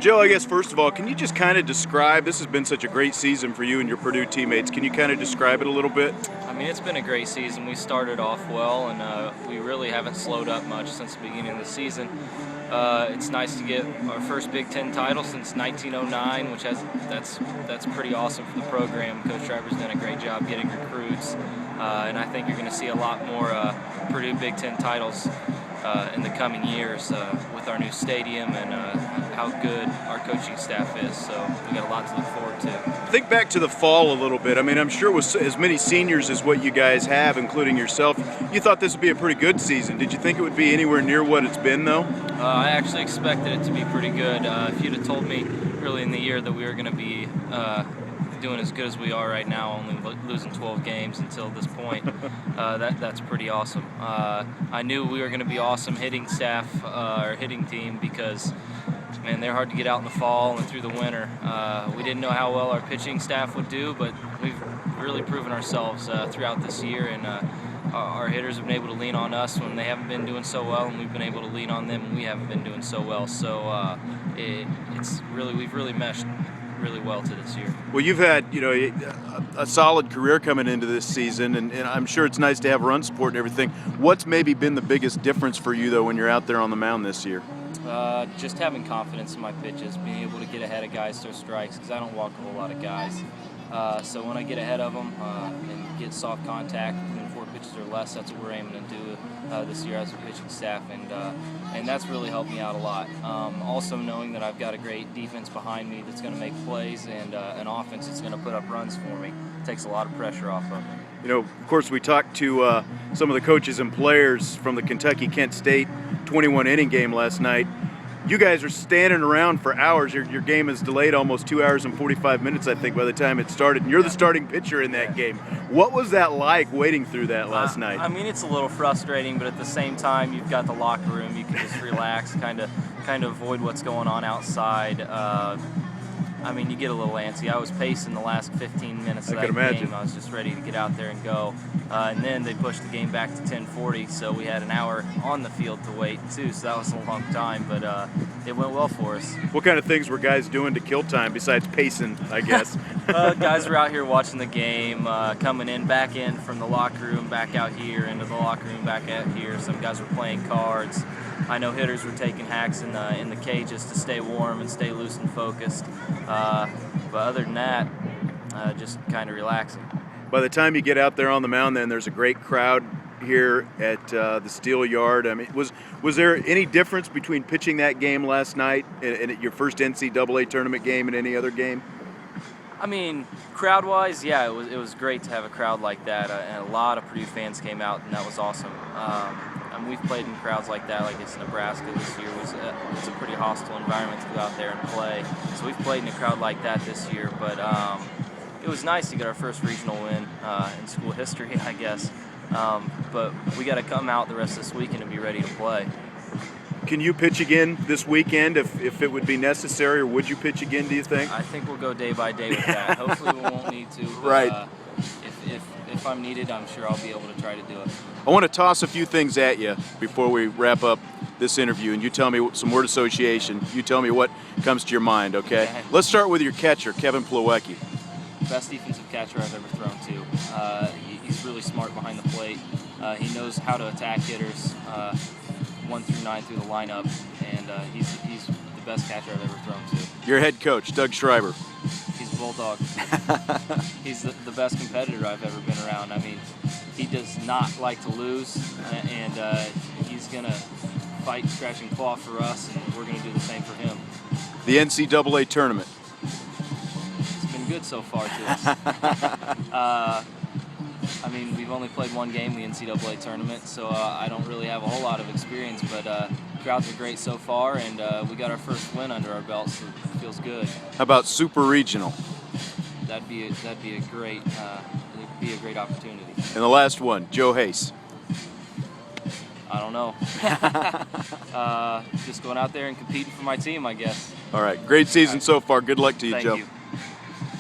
Joe, I guess first of all, can you just kind of describe, this has been such a great season for you and your Purdue teammates, can you kind of describe it a little bit? I mean, it's been a great season. We started off well, and we really haven't slowed up much since the beginning of the season. It's nice to get our first Big Ten title since 1909, which that's pretty awesome for the program. Coach Schreiber's done a great job getting recruits, and I think you're going to see a lot more Purdue Big Ten titles in the coming years with our new stadium and how good our coaching staff is. So we got a lot to look forward to. Think back to the fall a little bit. I mean, I'm sure with as many seniors as what you guys have, including yourself, you thought this would be a pretty good season. Did you think it would be anywhere near what it's been, though? I actually expected it to be pretty good. If you'd have told me early in the year that we were going to be doing as good as we are right now, only losing 12 games until this point, that's pretty awesome. I knew we were going to be awesome hitting staff, or hitting team, because man, they're hard to get out in the fall and through the winter. We didn't know how well our pitching staff would do, but we've really proven ourselves throughout this year, and our hitters have been able to lean on us when they haven't been doing so well, and we've been able to lean on them when we haven't been doing so well. So we've really meshed really well to this year. Well, you've had a solid career coming into this season, and I'm sure it's nice to have run support and everything. What's maybe been the biggest difference for you, though, when you're out there on the mound this year? Just having confidence in my pitches, being able to get ahead of guys throw strikes, because I don't walk a whole lot of guys. So when I get ahead of them and get soft contact within 4 pitches or less, that's what we're aiming to do this year as a pitching staff, and that's really helped me out a lot. Also knowing that I've got a great defense behind me that's going to make plays, and an offense that's going to put up runs for me, takes a lot of pressure off of me. Of course, we talked to some of the coaches and players from the Kentucky-Kent State 21-inning game last night. You guys are standing around for hours. Your game is delayed almost 2 hours and 45 minutes, I think, by the time it started. And you're the starting pitcher in that game. What was that like waiting through that last night? I mean, it's a little frustrating, but at the same time, you've got the locker room. You can just relax, kind of avoid what's going on outside. I mean, you get a little antsy. I was pacing the last 15 minutes of that game. I was just ready to get out there and go. And then they pushed the game back to 10:40, so we had an hour on the field to wait, too, so that was a long time, but it went well for us. What kind of things were guys doing to kill time besides pacing, I guess? Guys were out here watching the game, coming in, back in from the locker room, back out here, into the locker room, back out here. Some guys were playing cards. I know hitters were taking hacks in the cages to stay warm and stay loose and focused. But other than that, just kind of relaxing. By the time you get out there on the mound, then there's a great crowd here at the Steel Yard. I mean, was there any difference between pitching that game last night and your first NCAA tournament game and any other game? I mean, crowd-wise, yeah, it was great to have a crowd like that, and a lot of Purdue fans came out, and that was awesome. I mean, we've played in crowds like that, like it's Nebraska this year. It's a pretty hostile environment to go out there and play. So we've played in a crowd like that this year, but it was nice to get our first regional win in school history, I guess. But we got to come out the rest of this weekend and be ready to play. Can you pitch again this weekend if it would be necessary, or would you pitch again, do you think? I think we'll go day by day with that. Hopefully we won't need to. But, right. If I'm needed, I'm sure I'll be able to try to do it. I want to toss a few things at you before we wrap up this interview, and you tell me some word association. You tell me what comes to your mind, okay? Let's start with your catcher, Kevin Plawecki. Best defensive catcher I've ever thrown to. He's really smart behind the plate. He knows how to attack hitters 1 through 9 through the lineup, and he's the best catcher I've ever thrown to. Your head coach, Doug Schreiber. He's a bulldog. He's the best competitor I've ever been around. I mean, he does not like to lose, and he's going to fight, scratch, and claw for us, and we're going to do the same for him. The NCAA tournament. It's been good so far to us. I mean, we've only played one game in the NCAA tournament, so I don't really have a whole lot of experience, but crowds are great so far, and we got our first win under our belts, so it feels good. How about Super Regional? That'd be a great opportunity. And the last one, Joe Haase. I don't know. Just going out there and competing for my team, I guess. All right. Great season so far. Good luck to you, Joe. Thank you.